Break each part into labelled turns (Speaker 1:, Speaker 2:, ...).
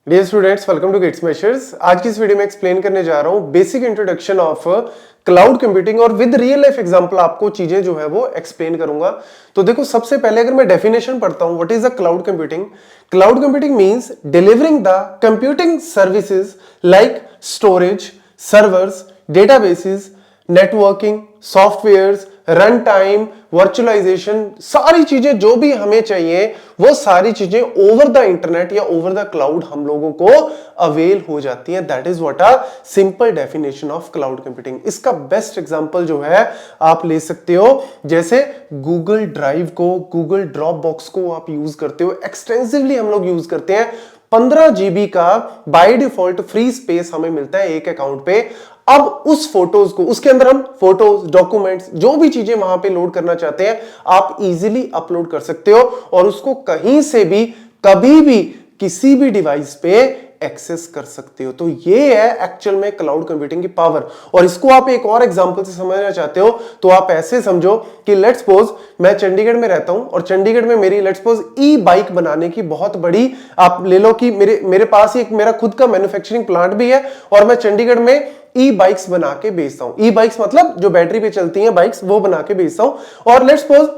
Speaker 1: Dear students, welcome to Gate Smashers. आज की इस वीडियो में एक्सप्लेन करने जा रहा हूं basic introduction of cloud computing और विद रियल लाइफ एग्जांपल आपको चीजें जो है वो एक्सप्लेन करूंगा। तो देखो, सबसे पहले अगर मैं डेफिनेशन पढ़ता हूं, what is the cloud computing. Cloud computing means delivering the computing services like storage, servers, databases, networking, softwares, run time, virtualization, सारी चीजें जो भी हमें चाहिए वो सारी चीजें ओवर द इंटरनेट या ओवर द क्लाउड हम लोगों को अवेल हो जाती हैं। That is what a simple definition of cloud computing. इसका बेस्ट एग्जांपल जो है आप ले सकते हो, जैसे गूगल ड्राइव को, गूगल ड्रॉप बॉक्स को आप यूज करते हो, एक्सटेंसिवली हम लोग यूज करते हैं। 15 जीबी का बाय डिफॉल्ट फ्री स्पेस हमें मिलता है एक अकाउंट पे। अब उस फोटोज को, उसके अंदर हम फोटोज, डॉक्यूमेंट्स, जो भी चीजें वहां पे लोड करना चाहते हैं आप इजीली अपलोड कर सकते हो और उसको कहीं से भी, कभी भी, किसी भी डिवाइस पे एक्सेस कर सकते हो। तो ये है एक्चुअल में क्लाउड कंप्यूटिंग की पावर। और इसको आप एक और एग्जांपल से समझना चाहते हो तो आप ऐसे समझो कि लेट्स सपोज मैं चंडीगढ़ में रहता हूं और चंडीगढ़ में मेरी लेट्स सपोज ई बाइक बनाने की बहुत बड़ी, आप ले लो कि मेरे पास ही एक मेरा खुद का मैन्युफैक्चरिंग प्लांट भी है और मैं चंडीगढ़ में ई बाइक्स बना के बेचता हूं। ई बाइक्स मतलब जो बैटरी पे चलती हैं बाइक्स, वो बना के बेचता हूं। और लेट्स सपोज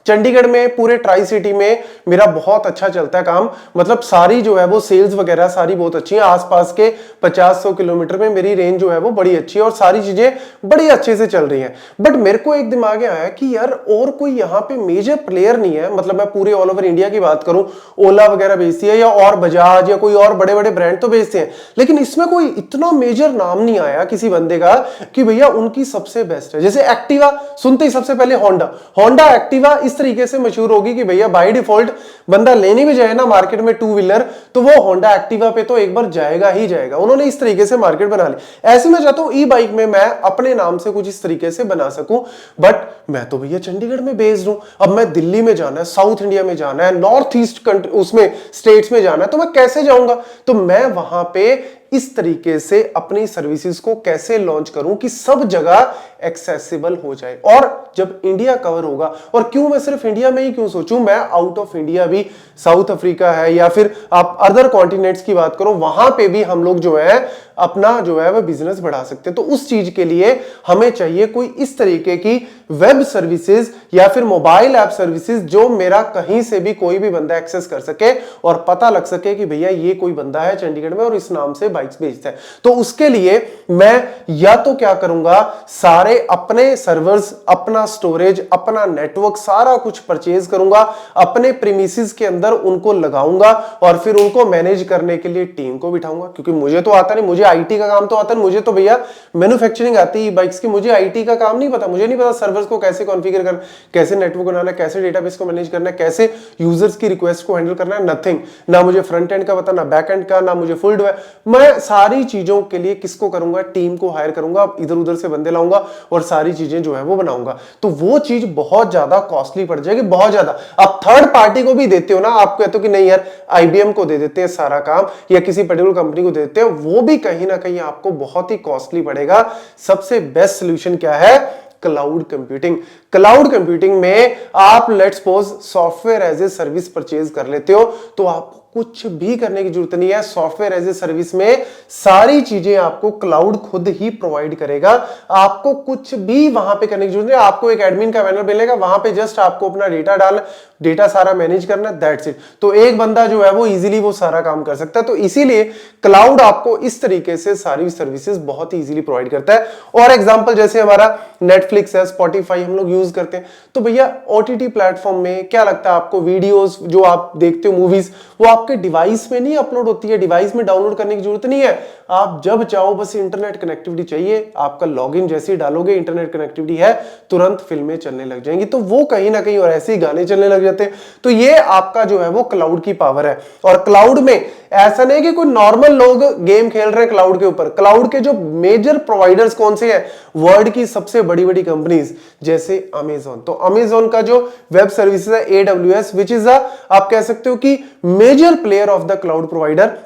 Speaker 1: चंडीगढ़ में, पूरे ट्राई सिटी में मेरा बहुत अच्छा चलता है काम, मतलब सारी जो है वो सेल्स वगैरह सारी बहुत अच्छी है। आसपास के 50-100 किलोमीटर में मेरी रेंज जो है वो बड़ी अच्छी है और सारी चीजें बड़ी अच्छे से चल रही हैं। बट मेरे को एक दिमाग में आया कि यार और कोई यहाँ पे मेजर प्लेयर नहीं है, मतलब मैं पूरे ऑल ओवर इंडिया की बात करूं, ओला वगैरह बेचती है या और बजाज या कोई और बड़े बड़े ब्रांड तो बेचते हैं, लेकिन इसमें कोई इतना मेजर नाम नहीं आया किसी बंदे का कि भैया उनकी सबसे बेस्ट है। जैसे एक्टिवा सुनते ही सबसे पहले होंडा एक्टिवा इस तरीके से मशहूर होगी कि भैया बाय डिफॉल्ट बंदा लेने भी जाए ना मार्केट में टू व्हीलर तो वो होंडा एक्टिवा पे तो एक बार जाएगा ही जाएगा। उन्होंने इस तरीके से मार्केट बना ली। ऐसे में चाहता हूं ई बाइक में मैं अपने नाम से कुछ इस तरीके से बना सकूं, बट मैं तो भैया चंडीगढ़ में बेस्ड हूं। अब मैं दिल्ली में जाना है, साउथ इंडिया में जाना है, नॉर्थ ईस्ट कंट्री उसमें स्टेट्स में जाना है, तो मैं कैसे जाऊंगा? तो मैं वहां पे इस तरीके से अपनी सर्विसेज को कैसे लॉन्च करूं कि सब जगह एक्सेसिबल हो जाए। और जब इंडिया कवर होगा, और क्यों मैं सिर्फ इंडिया में ही क्यों सोचूं, मैं आउट ऑफ इंडिया भी, साउथ अफ्रीका है या फिर आप अदर कॉन्टिनेंट्स की बात करो, वहां पे भी हम लोग जो है अपना जो है वह बिजनेस बढ़ा सकते हैं। तो उस चीज के लिए हमें चाहिए कोई इस तरीके की वेब सर्विसेज या फिर मोबाइल ऐप सर्विसेज जो मेरा कहीं से भी कोई भी बंदा एक्सेस कर सके और पता लग सके कि भैया ये कोई बंदा है चंडीगढ़ में और इस नाम से बाइक्स बेचता है। तो उसके लिए मैं या तो क्या करूंगा, सारे अपने सर्वर्स, अपना स्टोरेज, अपना नेटवर्क, सारा कुछ परचेज करूंगा, अपने प्रीमिसेस के अंदर उनको लगाऊंगा और फिर उनको मैनेज करने के लिए टीम को बिठाऊंगा। क्योंकि मुझे तो आता नहीं, मुझे आईटी का काम तो आता है, मुझे तो भैया मैन्युफैक्चरिंग आती है बाइक्स की, मुझे आईटी का काम नहीं पता। मुझे नहीं पता सर्वर्स को कैसे कॉन्फ़िगर करना, कैसे नेटवर्क बनाना है, कैसे डेटाबेस को मैनेज करना है, कैसे यूजर्स की रिक्वेस्ट को हैंडल करना है, नथिंग। ना मुझे फ्रंट एंड का पता, ना बैक एंड का, ना मुझे फुल डेवलप। मैं सारी चीजों के लिए किसको करूंगा, टीम को हायर करूंगा, इधर उधर से बंदे लाऊंगा और सारी चीजें जो है वो बनाऊंगा। तो वो चीज बहुत ज्यादा कॉस्टली पड़ जाएगी, बहुत ज्यादा। आप थर्ड पार्टी को भी देते हो ना, आप कहते हो कि नहीं यार आईबीएम को दे देते हैं सारा काम या किसी पर्टिकुलर कंपनी को दे देते हैं, वो भी कहीं ना कहीं आपको बहुत ही कॉस्टली पड़ेगा। सबसे बेस्ट सोल्यूशन क्या है? Cloud computing. क्लाउड कंप्यूटिंग में आप let's suppose software as a service purchase कर लेते हो तो आपको कुछ भी करने की जरूरत नहीं है। सॉफ्टवेयर एज ए सर्विस में सारी चीजें आपको क्लाउड खुद ही प्रोवाइड करेगा। आपको कुछ भी वहां पे करने की जरूरत नहीं है। आपको एक एडमिन का पैनल मिलेगा, वहां पे जस्ट आपको अपना डेटा डालना, डेटा सारा मैनेज करना, दैट्स इट। तो एक बंदा जो है वो इजीली वो सारा काम कर सकता है। तो इसीलिए क्लाउड आपको इस तरीके से सारी सर्विसेज बहुत ही इजीली प्रोवाइड करता है। और एग्जांपल जैसे हमारा नेटफ्लिक्स है, स्पॉटिफाई हम लोग यूज करते हैं, तो भैया ओटीटी प्लेटफॉर्म में क्या लगता है आपको, वीडियोस जो आप देखते हो, मूवीज, वो आपके डिवाइस में नहीं अपलोड होती है, डिवाइस में डाउनलोड करने की जरूरत नहीं है। आप जब चाहो बस इंटरनेट कनेक्टिविटी चाहिए, आपका लॉगिन जैसे ही डालोगे, इंटरनेट कनेक्टिविटी है, तुरंत फिल्में चलने लग जाएंगी। तो वो कहीं ना कहीं, और ऐसे ही गाने चलने लग जाते हैं। तो ये आपका जो है वो क्लाउड की पावर है। और क्लाउड में ऐसा नहीं कि कोई नॉर्मल लोग गेम खेल रहे हैं क्लाउड के ऊपर। क्लाउड के जो मेजर प्रोवाइडर्स कौन से हैं? वर्ल्ड की सबसे बड़ी बड़ी कंपनीज जैसे अमेजॉन। तो अमेजॉन का जो वेब सर्विसेज है AWS, विच इज आप कह सकते हो कि major player of the cloud provider.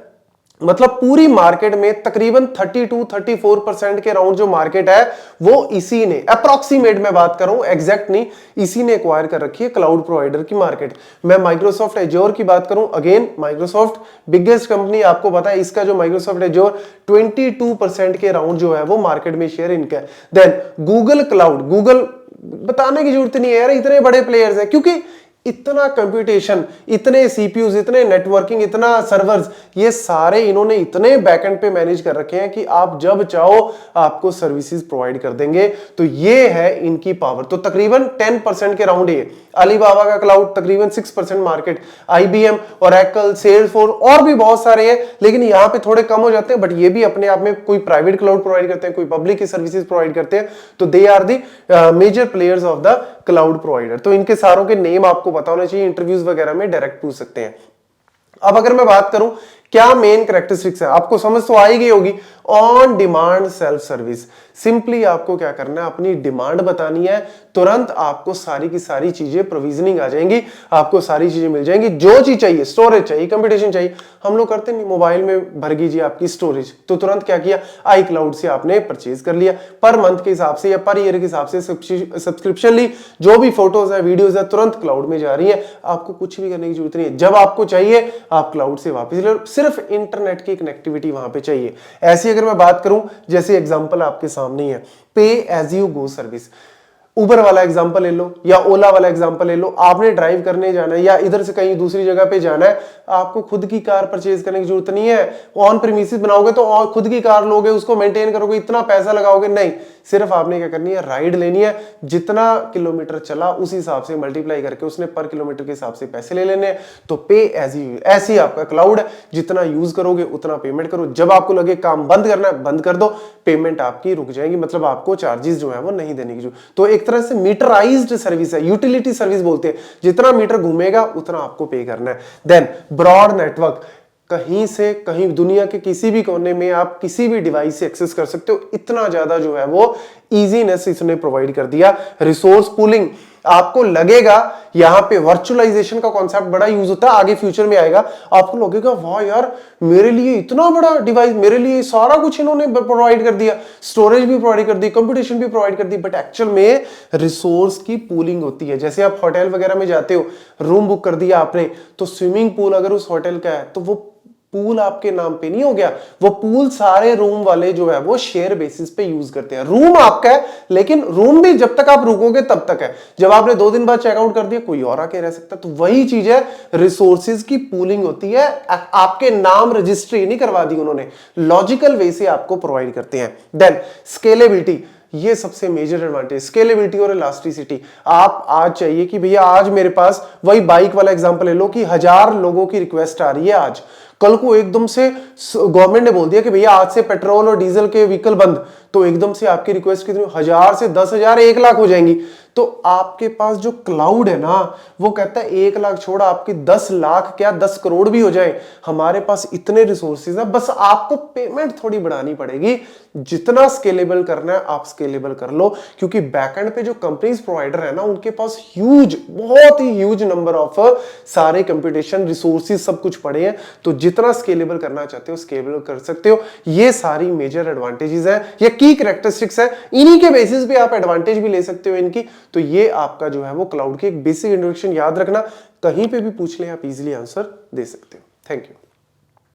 Speaker 1: मतलब पूरी मार्केट में तकरीबन 32-34% के राउंड जो मार्केट है वो इसी ने, अप्रॉक्सीमेट मैं बात कर रहा हूं, एग्जैक्ट नहीं, इसी ने एक्वायर कर रखी है क्लाउड प्रोवाइडर की मार्केट। मैं माइक्रोसॉफ्ट एज्योर की बात करूं, अगेन माइक्रोसॉफ्ट बिगेस्ट कंपनी, आपको पता है इसका जो माइक्रोसॉफ्ट एज्योर 22% के राउंड जो है वो मार्केट में शेयर इनका है। देन गूगल क्लाउड, गूगल बताने की जरूरत नहीं है यार, इतने बड़े प्लेयर्स हैं, क्योंकि इतना कंप्यूटेशन, इतने सीपीयूज, इतने नेटवर्किंग, इतना सर्वर्स, ये सारे इन्होंने इतने बैकएंड पे मैनेज कर रखे हैं कि आप जब चाहो आपको सर्विसेज प्रोवाइड कर देंगे। तो ये है इनकी पावर। तो तकरीबन 10% के राउंड ये अलीबाबा का क्लाउड, तकरीबन 6% मार्केट, आईबीएम, ओरेकल, सेल्सफोर्स और भी बहुत सारे हैं, लेकिन यहां पे थोड़े कम हो जाते हैं, बट ये भी अपने आप में कोई प्राइवेट क्लाउड प्रोवाइड करते हैं, कोई पब्लिक की सर्विसेज प्रोवाइड करते हैं। तो they are the major players of the cloud provider. तो इनके सारों के नेम आपको पता होना चाहिए, इंटरव्यूज वगैरह में डायरेक्ट पूछ सकते हैं। अब अगर मैं बात करूं क्या मेन कैरेक्टरिस्टिक्स है, आपको समझ तो आ ही गई होगी। On demand self service, simply आपको क्या करना है, अपनी डिमांड बतानी है, तुरंत आपको सारी की सारी चीजें प्रोविजनिंग आ जाएंगी, आपको सारी चीजें मिल जाएंगी, जो चीज चाहिए, स्टोरेज चाहिए, कंप्यूटेशन चाहिए, हम लोग करते नहीं, मोबाइल में भर कीजिए आपकी स्टोरेज, तो तुरंत क्या किया, आई क्लाउड से आपने परचेज कर लिया, पर मंथ के हिसाब से या पर ईयर के हिसाब से सब्सक्रिप्शन ली, जो भी फोटोज है, वीडियोज है, तुरंत क्लाउड में जा रही है, आपको कुछ भी करने की जरूरत नहीं है। जब आपको चाहिए आप क्लाउड से वापस ले लो, सिर्फ इंटरनेट की कनेक्टिविटी वहां पे चाहिए। ऐसी अगर मैं बात करूं, जैसे एग्जांपल आपके सामने है, पे एज यू गो सर्विस, उबर वाला एग्जांपल ले लो या ओला वाला एग्जांपल ले लो। आपने ड्राइव करने जाना है या इधर से कहीं दूसरी जगह पे जाना है, आपको खुद की कार परचेज करने की जरूरत नहीं है। ऑन प्रीमिसेस बनाओगे तो और खुद की कार लोगे, उसको मेंटेन करोगे, इतना पैसा लगाओगे, नहीं, सिर्फ आपने क्या करनी है, राइड लेनी है, जितना किलोमीटर चला उस हिसाब से मल्टीप्लाई करके उसने पर किलोमीटर के हिसाब से पैसे ले लेने हैं। तो पे एज यू, ऐसी आपका क्लाउड है, जितना यूज करोगे उतना पेमेंट करो, जब आपको लगे काम बंद करना है बंद कर दो, पेमेंट आपकी रुक जाएगी, मतलब आपको चार्जेस जो है वो नहीं देने की जरूरत। तो एक तरह से मीटराइज्ड सर्विस है, यूटिलिटी सर्विस बोलते हैं, जितना मीटर घूमेगा उतना आपको पे करना है। देन ब्रॉड नेटवर्क, कहीं से कहीं दुनिया के किसी भी कोने में आप किसी भी डिवाइस से एक्सेस कर सकते हो, इतना ज्यादा जो है वो इजीनेस इसने प्रोवाइड कर दिया। रिसोर्स पूलिंग, आपको लगेगा यहां पे वर्चुअलाइजेशन का कॉन्सेप्ट बड़ा यूज होता है, आगे फ्यूचर में आएगा, आपको लगेगा वाह यार, मेरे लिए इतना बड़ा डिवाइस, मेरे लिए सारा कुछ इन्होंने प्रोवाइड कर दिया, स्टोरेज भी प्रोवाइड कर दी, कंप्यूटेशन भी प्रोवाइड कर दी, बट एक्चुअल में रिसोर्स की पूलिंग होती है। जैसे आप होटल वगैरह में जाते हो, रूम बुक कर दिया आपने, तो स्विमिंग पूल अगर उस होटल का है तो वो पूल आपके नाम पे नहीं हो गया, वो पूल सारे रूम वाले जो है वो शेयर बेसिस पे यूज करते हैं। रूम आपका है, लेकिन रूम भी जब तक आप रुकोगे तब तक है, जब आपने 2 दिन बाद चेकआउट कर दिया कोई और आके रह सकता। तो वही चीज है, रिसोर्सेज की पूलिंग होती है, आपके नाम रजिस्ट्री नहीं करवा दी उन्होंने, लॉजिकल वे से आपको प्रोवाइड करते हैं। देन स्केलेबिलिटी, ये सबसे मेजर एडवांटेज, स्केलेबिलिटी और इलास्टिसिटी। आप आज चाहिए कि भैया आज मेरे पास, वही बाइक वाला एग्जांपल ले लो कि 1000 लोगों की रिक्वेस्ट आ रही है आज, कल को एकदम से गवर्नमेंट ने बोल दिया कि भैया आज से पेट्रोल और डीजल के व्हीकल बंद, तो एकदम से आपकी रिक्वेस्ट कितनी, 1000 से 10,000 1 लाख हो जाएंगी। तो आपके पास जो क्लाउड है ना, वो कहता है 1 लाख छोड़, आपकी 10 लाख क्या 10 करोड़ भी हो जाए, हमारे पास इतने रिसोर्सेज है, बस आपको पेमेंट थोड़ी बढ़ानी पड़ेगी। जितना स्केलेबल करना है आप स्केलेबल कर लो, क्योंकि बैकएंड पे जो कंपनीज प्रोवाइडर है ना, उनके पास ह्यूज, बहुत ही ह्यूज नंबर ऑफ सारे कंप्यूटेशन रिसोर्सेज सब कुछ पड़े हैं। तो जितना स्केलेबल करना चाहते हो स्केलेबल कर सकते हो। ये सारी मेजर एडवांटेजेस है, ये की कैरेक्टरिस्टिक्स है, इन्हीं के बेसिस पे आप एडवांटेज भी ले सकते हो इनकी। तो ये आपका जो है वो क्लाउड की एक बेसिक इंट्रोडक्शन, याद रखना, कहीं पे भी पूछ ले आप इजीली आंसर दे सकते हो। Thank you.